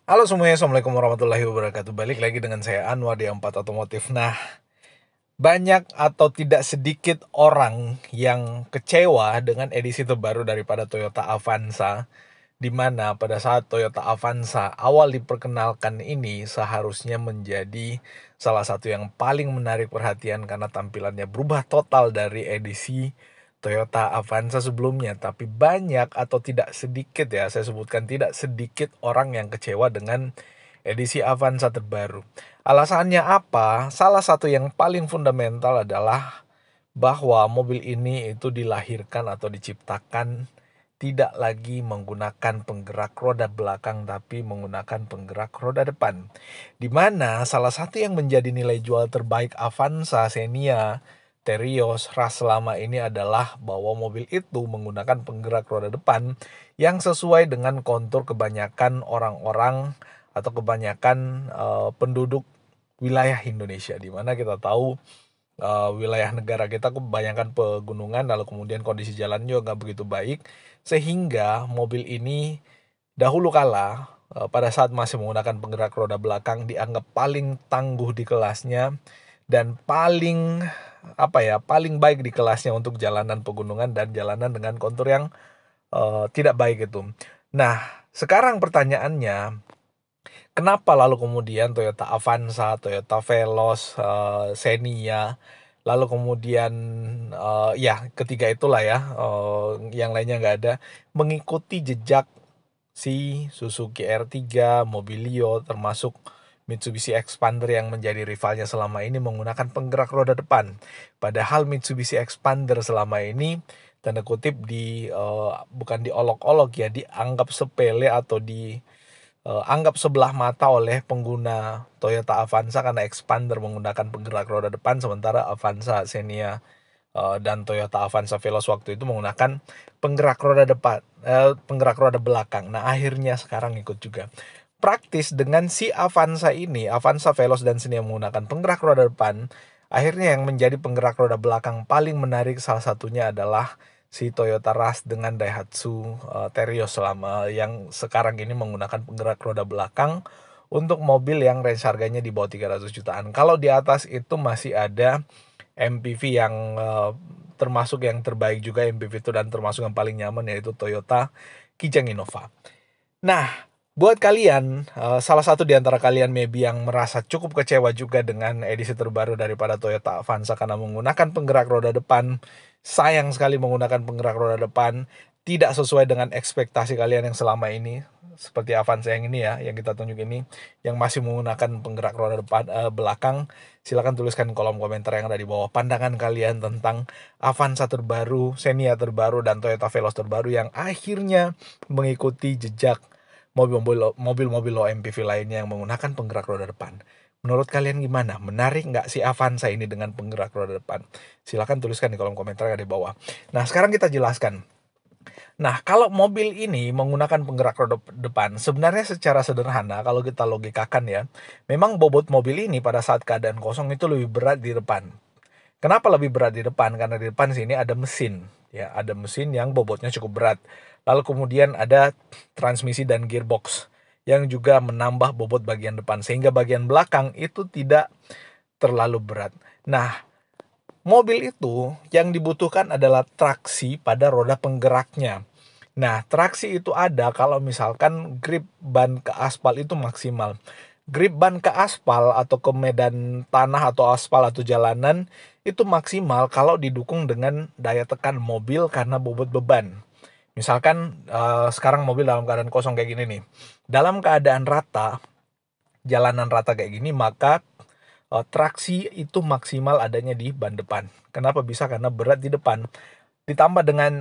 Halo semuanya, Assalamualaikum warahmatullahi wabarakatuh. Balik lagi dengan saya Anwar di Empat Otomotif. Nah, banyak atau tidak sedikit orang yang kecewa dengan edisi terbaru daripada Toyota Avanza, di mana pada saat Toyota Avanza awal diperkenalkan ini seharusnya menjadi salah satu yang paling menarik perhatian karena tampilannya berubah total dari edisi Toyota Avanza sebelumnya. Tapi banyak atau tidak sedikit, ya saya sebutkan tidak sedikit orang yang kecewa dengan edisi Avanza terbaru. Alasannya apa? Salah satu yang paling fundamental adalah bahwa mobil ini itu dilahirkan atau diciptakan tidak lagi menggunakan penggerak roda belakang tapi menggunakan penggerak roda depan. Di mana salah satu yang menjadi nilai jual terbaik Avanza, Xenia, Terios, Rush selama ini adalah bahwa mobil itu menggunakan penggerak roda depan yang sesuai dengan kontur kebanyakan orang-orang atau kebanyakan penduduk wilayah Indonesia, di mana kita tahu wilayah negara kita kebanyakan pegunungan, lalu kemudian kondisi jalan juga nggak begitu baik, sehingga mobil ini dahulu kala pada saat masih menggunakan penggerak roda belakang dianggap paling tangguh di kelasnya dan paling baik di kelasnya untuk jalanan pegunungan dan jalanan dengan kontur yang tidak baik itu. Nah, sekarang pertanyaannya, kenapa lalu kemudian Toyota Avanza, Toyota Veloz, Xenia, lalu kemudian ya ketiga itulah ya, yang lainnya nggak ada, mengikuti jejak si Suzuki R3, Mobilio, termasuk Mitsubishi Expander yang menjadi rivalnya selama ini menggunakan penggerak roda depan. Padahal Mitsubishi Expander selama ini tanda kutip bukan diolok-olok ya, dianggap sepele atau anggap sebelah mata oleh pengguna Toyota Avanza karena Expander menggunakan penggerak roda depan, sementara Avanza, Xenia, dan Toyota Avanza Veloz waktu itu menggunakan penggerak roda belakang. Nah, akhirnya sekarang ikut juga. Praktis dengan si Avanza ini, Avanza Veloz dan Xenia menggunakan penggerak roda depan, akhirnya yang menjadi penggerak roda belakang paling menarik salah satunya adalah si Toyota Rush dengan Daihatsu Terios yang sekarang ini menggunakan penggerak roda belakang untuk mobil yang range harganya di bawah 300 jutaan. Kalau di atas itu masih ada MPV yang termasuk yang terbaik juga MPV itu dan termasuk yang paling nyaman, yaitu Toyota Kijang Innova. Nah, buat kalian, salah satu di antara kalian maybe yang merasa cukup kecewa juga dengan edisi terbaru daripada Toyota Avanza karena menggunakan penggerak roda depan, sayang sekali menggunakan penggerak roda depan, tidak sesuai dengan ekspektasi kalian yang selama ini, seperti Avanza yang ini ya, yang kita tunjuk ini, yang masih menggunakan penggerak roda depan belakang. Silakan tuliskan di kolom komentar yang ada di bawah pandangan kalian tentang Avanza terbaru, Xenia terbaru, dan Toyota Veloz terbaru yang akhirnya mengikuti jejak mobil-mobil low MPV lainnya yang menggunakan penggerak roda depan. Menurut kalian gimana? Menarik nggak si Avanza ini dengan penggerak roda depan? Silahkan tuliskan di kolom komentar yang ada di bawah. Nah, sekarang kita jelaskan. Nah, kalau mobil ini menggunakan penggerak roda depan, sebenarnya secara sederhana kalau kita logikakan ya, memang bobot mobil ini pada saat keadaan kosong itu lebih berat di depan. Kenapa lebih berat di depan? Karena di depan sini ada mesin, ya, ada mesin yang bobotnya cukup berat. Lalu kemudian ada transmisi dan gearbox yang juga menambah bobot bagian depan sehingga bagian belakang itu tidak terlalu berat. Nah, mobil itu yang dibutuhkan adalah traksi pada roda penggeraknya. Nah, traksi itu ada kalau misalkan grip ban ke aspal itu maksimal. Grip ban ke aspal atau ke medan tanah atau aspal atau jalanan itu maksimal kalau didukung dengan daya tekan mobil karena bobot beban. Misalkan sekarang mobil dalam keadaan kosong kayak gini nih. Dalam keadaan rata, jalanan rata kayak gini, maka traksi itu maksimal adanya di ban depan. Kenapa bisa? Karena berat di depan. Ditambah dengan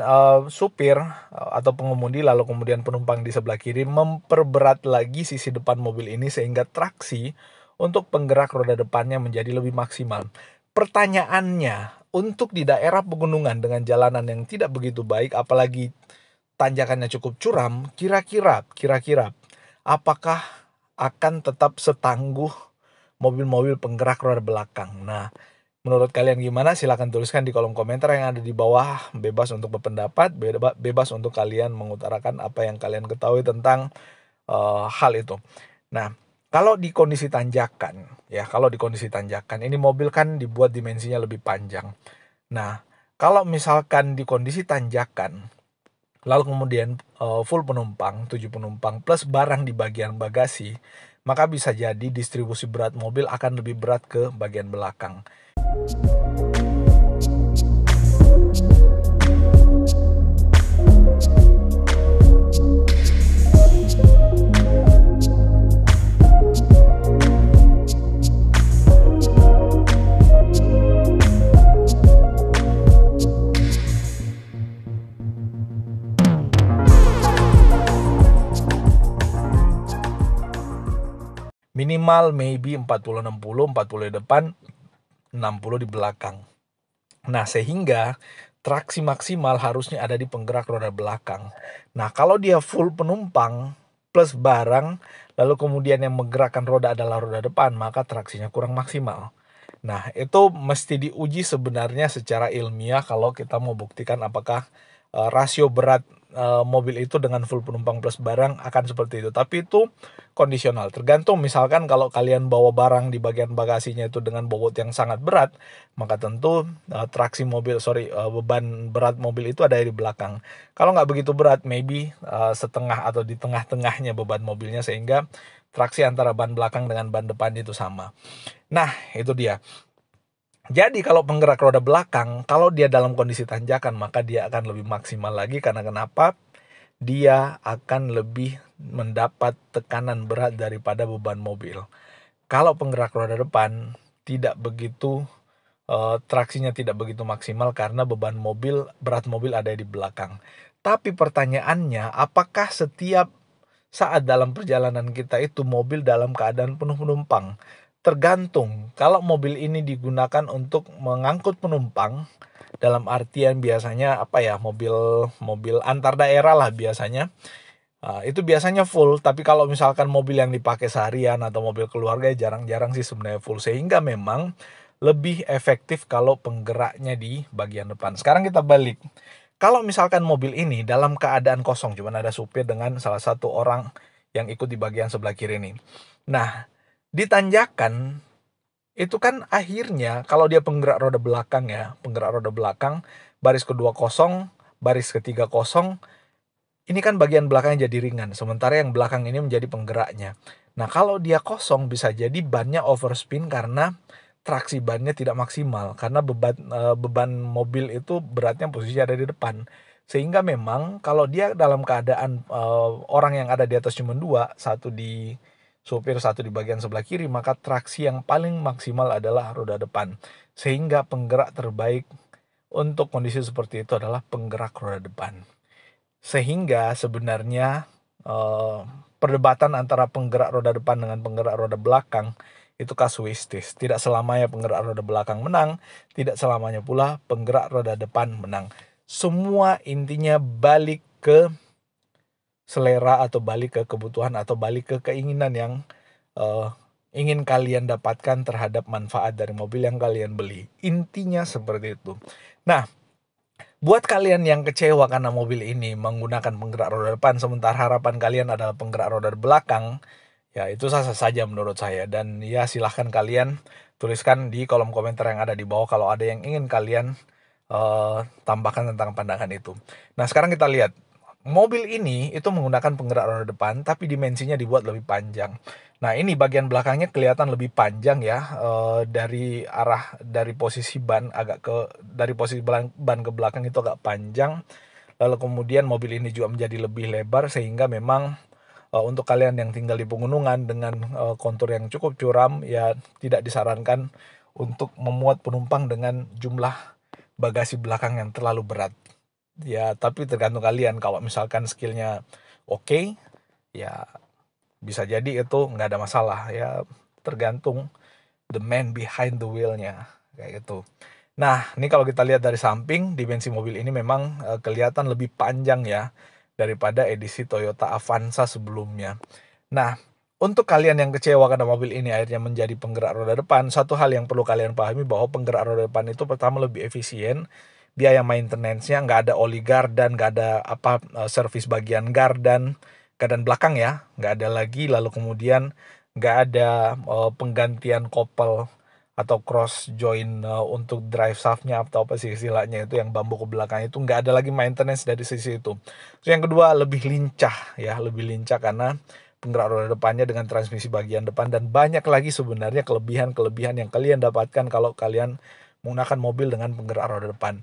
supir atau pengemudi lalu kemudian penumpang di sebelah kiri memperberat lagi sisi depan mobil ini sehingga traksi untuk penggerak roda depannya menjadi lebih maksimal. Pertanyaannya, untuk di daerah pegunungan dengan jalanan yang tidak begitu baik, apalagi tanjakannya cukup curam, kira-kira apakah akan tetap setangguh mobil-mobil penggerak roda belakang? Nah, menurut kalian gimana? Silahkan tuliskan di kolom komentar yang ada di bawah. Bebas untuk berpendapat, bebas untuk kalian mengutarakan apa yang kalian ketahui tentang hal itu. Nah, kalau di kondisi tanjakan, kalau di kondisi tanjakan, ini mobil kan dibuat dimensinya lebih panjang. Nah, kalau misalkan di kondisi tanjakan, lalu kemudian full penumpang, 7 penumpang plus barang di bagian bagasi, maka bisa jadi distribusi berat mobil akan lebih berat ke bagian belakang. Minimal maybe 40-60, 40 di depan, 60 di belakang. Nah, sehingga traksi maksimal harusnya ada di penggerak roda belakang. Nah, kalau dia full penumpang plus barang, lalu kemudian yang menggerakkan roda adalah roda depan, maka traksinya kurang maksimal. Nah, itu mesti diuji sebenarnya secara ilmiah kalau kita mau buktikan apakah rasio berat mobil itu dengan full penumpang plus barang akan seperti itu. Tapi itu kondisional. Tergantung misalkan kalau kalian bawa barang di bagian bagasinya itu dengan bobot yang sangat berat, maka tentu beban berat mobil itu ada di belakang. Kalau nggak begitu berat, maybe setengah atau di tengah-tengahnya beban mobilnya sehingga traksi antara ban belakang dengan ban depan itu sama. Nah, itu dia. Jadi kalau penggerak roda belakang, kalau dia dalam kondisi tanjakan, maka dia akan lebih maksimal lagi karena kenapa? Dia akan lebih mendapat tekanan berat daripada beban mobil. Kalau penggerak roda depan tidak begitu traksinya tidak begitu maksimal karena berat mobil ada di belakang. Tapi pertanyaannya, apakah setiap saat dalam perjalanan kita itu mobil dalam keadaan penuh penumpang? Tergantung. Kalau mobil ini digunakan untuk mengangkut penumpang, dalam artian biasanya mobil antar daerah lah biasanya. Itu biasanya full, tapi kalau misalkan mobil yang dipakai seharian atau mobil keluarga jarang-jarang sih sebenarnya full, sehingga memang lebih efektif kalau penggeraknya di bagian depan. Sekarang kita balik. Kalau misalkan mobil ini dalam keadaan kosong, cuma ada supir dengan salah satu orang yang ikut di bagian sebelah kiri ini. Nah, di tanjakan itu kan akhirnya kalau dia penggerak roda belakang, baris kedua kosong, baris ketiga kosong, ini kan bagian belakangnya jadi ringan, sementara yang belakang ini menjadi penggeraknya. Nah, kalau dia kosong bisa jadi bannya overspin karena traksi bannya tidak maksimal, karena beban mobil itu beratnya posisi ada di depan. Sehingga memang kalau dia dalam keadaan orang yang ada di atas cuma 2, satu di supir, satu di bagian sebelah kiri, maka traksi yang paling maksimal adalah roda depan. Sehingga penggerak terbaik untuk kondisi seperti itu adalah penggerak roda depan. Sehingga sebenarnya perdebatan antara penggerak roda depan dengan penggerak roda belakang itu kasuistis. Tidak selamanya penggerak roda belakang menang, tidak selamanya pula penggerak roda depan menang. Semua intinya balik ke selera atau balik ke kebutuhan atau balik ke keinginan yang ingin kalian dapatkan terhadap manfaat dari mobil yang kalian beli. Intinya seperti itu. Nah, buat kalian yang kecewa karena mobil ini menggunakan penggerak roda depan sementara harapan kalian adalah penggerak roda belakang, ya itu sah-sah saja menurut saya. Dan ya silahkan kalian tuliskan di kolom komentar yang ada di bawah kalau ada yang ingin kalian tambahkan tentang pandangan itu. Nah, sekarang kita lihat. Mobil ini itu menggunakan penggerak roda depan tapi dimensinya dibuat lebih panjang. Nah, ini bagian belakangnya kelihatan lebih panjang ya, dari posisi ban ke belakang itu agak panjang. Lalu kemudian mobil ini juga menjadi lebih lebar sehingga memang untuk kalian yang tinggal di pegunungan dengan kontur yang cukup curam, ya tidak disarankan untuk memuat penumpang dengan jumlah bagasi belakang yang terlalu berat. Ya, tapi tergantung kalian. Kalau misalkan skillnya oke, ya bisa jadi itu nggak ada masalah. Ya, tergantung the man behind the wheel-nya. Kayak gitu. Nah, ini kalau kita lihat dari samping, dimensi mobil ini memang kelihatan lebih panjang ya daripada edisi Toyota Avanza sebelumnya. Nah, untuk kalian yang kecewa karena mobil ini akhirnya menjadi penggerak roda depan, satu hal yang perlu kalian pahami bahwa penggerak roda depan itu pertama lebih efisien, biaya maintenance-nya nggak ada oli gardan, nggak ada servis bagian gardan, keadaan belakang ya, nggak ada lagi, lalu kemudian nggak ada penggantian kopel atau cross join untuk drive shaftnya atau apa sih istilahnya itu yang bambu ke belakang itu, nggak ada lagi maintenance dari sisi itu. Terus yang kedua lebih lincah ya, lebih lincah karena penggerak roda depannya dengan transmisi bagian depan, dan banyak lagi sebenarnya kelebihan-kelebihan yang kalian dapatkan kalau kalian menggunakan mobil dengan penggerak roda depan.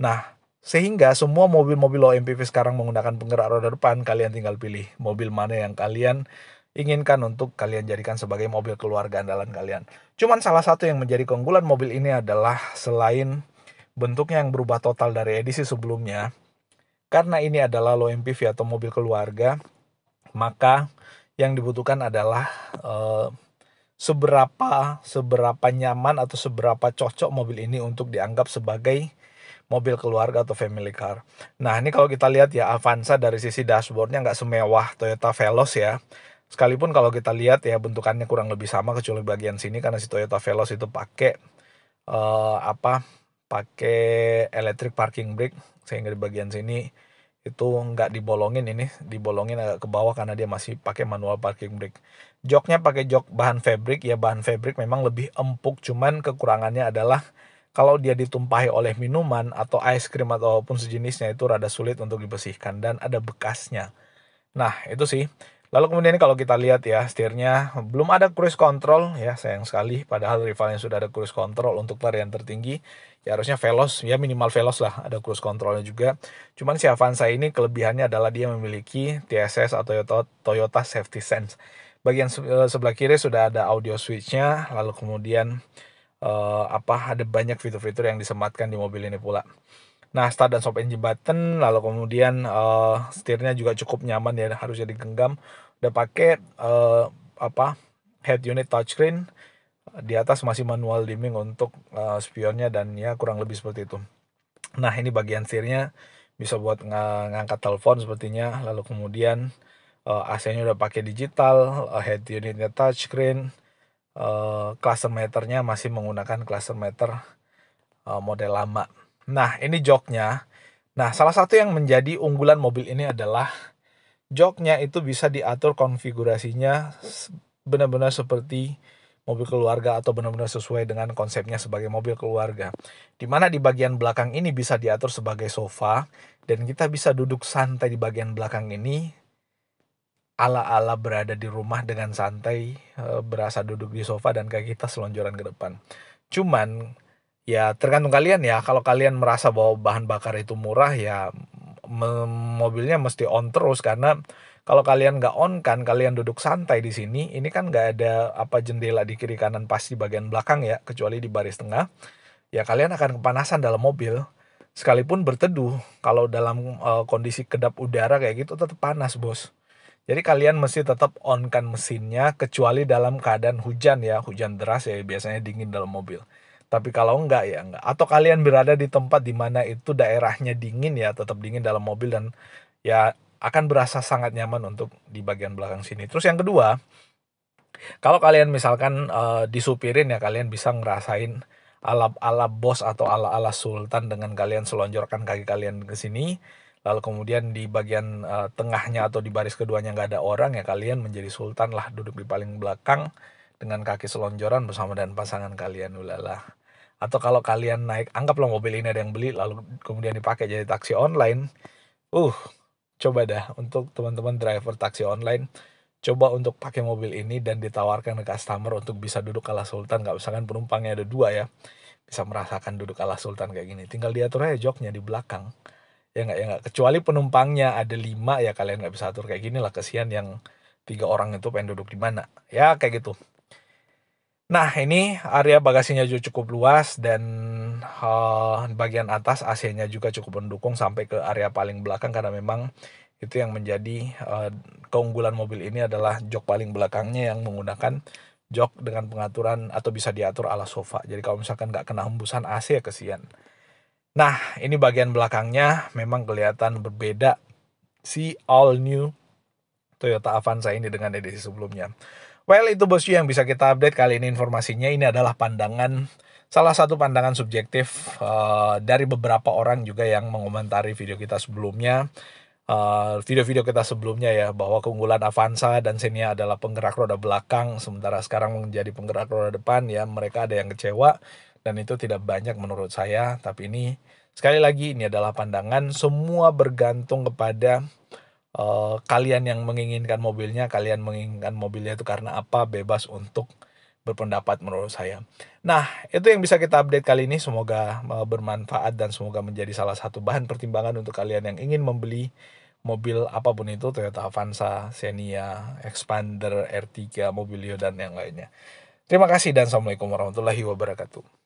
Nah, sehingga semua mobil-mobil low MPV sekarang menggunakan penggerak roda depan, kalian tinggal pilih mobil mana yang kalian inginkan untuk kalian jadikan sebagai mobil keluarga andalan kalian. Cuman salah satu yang menjadi keunggulan mobil ini adalah selain bentuknya yang berubah total dari edisi sebelumnya, karena ini adalah low MPV atau mobil keluarga, maka yang dibutuhkan adalah seberapa nyaman atau seberapa cocok mobil ini untuk dianggap sebagai mobil keluarga atau family car. Nah, ini kalau kita lihat ya, Avanza dari sisi dashboardnya nggak semewah Toyota Veloz ya. Sekalipun kalau kita lihat ya bentukannya kurang lebih sama kecuali bagian sini, karena si Toyota Veloz itu pakai pakai electric parking brake, sehingga di bagian sini itu nggak dibolongin, ini dibolongin agak ke bawah karena dia masih pakai manual parking brake. Joknya pakai jok bahan fabric ya, bahan fabric memang lebih empuk, cuman kekurangannya adalah kalau dia ditumpahi oleh minuman atau es krim ataupun sejenisnya itu rada sulit untuk dibersihkan dan ada bekasnya. Nah, itu sih. Lalu kemudian kalau kita lihat ya, setirnya belum ada cruise control ya, sayang sekali. Padahal rivalnya sudah ada cruise control untuk varian tertinggi. Ya harusnya Veloz, ya minimal Veloz lah, ada cruise controlnya juga. Cuman si Avanza ini kelebihannya adalah dia memiliki TSS atau Toyota Safety Sense. Bagian sebelah kiri sudah ada audio switch-nya, lalu kemudian ada banyak fitur-fitur yang disematkan di mobil ini pula. Nah, start dan stop engine button, lalu kemudian setirnya juga cukup nyaman ya, harusnya digenggam. Udah pakai head unit touchscreen, di atas masih manual dimming untuk spionnya, dan ya kurang lebih seperti itu. Nah, ini bagian setirnya bisa buat ngangkat telepon sepertinya, lalu kemudian AC-nya udah pakai digital, head unitnya touchscreen, cluster meternya masih menggunakan cluster meter model lama. Nah, ini joknya. Nah, salah satu yang menjadi unggulan mobil ini adalah joknya itu bisa diatur konfigurasinya benar-benar seperti mobil keluarga atau benar-benar sesuai dengan konsepnya sebagai mobil keluarga. Dimana di bagian belakang ini bisa diatur sebagai sofa, dan kita bisa duduk santai di bagian belakang ini ala-ala berada di rumah dengan santai, berasa duduk di sofa dan kaki kita selonjoran ke depan. Cuman ya tergantung kalian ya, kalau kalian merasa bahwa bahan bakar itu murah ya mobilnya mesti on terus, karena kalau kalian nggak on kan, kalian duduk santai di sini, ini kan nggak ada jendela di kiri kanan pas di bagian belakang ya, kecuali di baris tengah, ya kalian akan kepanasan dalam mobil. Sekalipun berteduh, kalau dalam kondisi kedap udara kayak gitu tetap panas bos. Jadi kalian mesti tetap on kan mesinnya, kecuali dalam keadaan hujan ya, hujan deras ya biasanya dingin dalam mobil. Tapi kalau enggak ya enggak. Atau kalian berada di tempat di mana itu daerahnya dingin ya, tetap dingin dalam mobil, dan ya akan berasa sangat nyaman untuk di bagian belakang sini. Terus yang kedua, kalau kalian misalkan disupirin ya, kalian bisa ngerasain ala-ala bos atau ala-ala sultan dengan kalian selonjorkan kaki kalian ke sini. Lalu kemudian di bagian tengahnya atau di baris keduanya nggak ada orang ya, kalian menjadi sultan lah, duduk di paling belakang dengan kaki selonjoran bersama dan pasangan kalian, ulala. Atau kalau kalian naik, anggaplah mobil ini ada yang beli lalu kemudian dipakai jadi taksi online. Coba dah untuk teman-teman driver taksi online, coba untuk pakai mobil ini dan ditawarkan ke customer untuk bisa duduk ala sultan. Nggak misalkan penumpangnya ada 2 ya, bisa merasakan duduk ala sultan kayak gini. Tinggal diatur aja joknya di belakang. Ya nggak, kecuali penumpangnya ada 5 ya, kalian nggak bisa atur kayak gini lah, kesian yang 3 orang itu pengen duduk di mana ya, kayak gitu. Nah, ini area bagasinya juga cukup luas, dan bagian atas AC-nya juga cukup mendukung sampai ke area paling belakang, karena memang itu yang menjadi keunggulan mobil ini adalah jok paling belakangnya yang menggunakan jok dengan pengaturan atau bisa diatur ala sofa. Jadi kalau misalkan nggak kena hembusan AC ya kesian. Nah, ini bagian belakangnya memang kelihatan berbeda si all new Toyota Avanza ini dengan edisi sebelumnya. Well, itu bosku yang bisa kita update kali ini informasinya. Ini adalah salah satu pandangan subjektif dari beberapa orang juga yang mengomentari video kita sebelumnya. video-video kita sebelumnya ya, bahwa keunggulan Avanza dan Xenia adalah penggerak roda belakang, sementara sekarang menjadi penggerak roda depan ya, mereka ada yang kecewa dan itu tidak banyak menurut saya. Tapi ini sekali lagi ini adalah pandangan, semua bergantung kepada kalian yang menginginkan mobilnya, kalian menginginkan mobilnya itu karena apa, bebas untuk berpendapat menurut saya. Nah, itu yang bisa kita update kali ini, semoga bermanfaat dan semoga menjadi salah satu bahan pertimbangan untuk kalian yang ingin membeli mobil apapun itu, Toyota Avanza, Xenia, Expander, R3, Mobilio, dan yang lainnya. Terima kasih dan Assalamualaikum warahmatullahi wabarakatuh.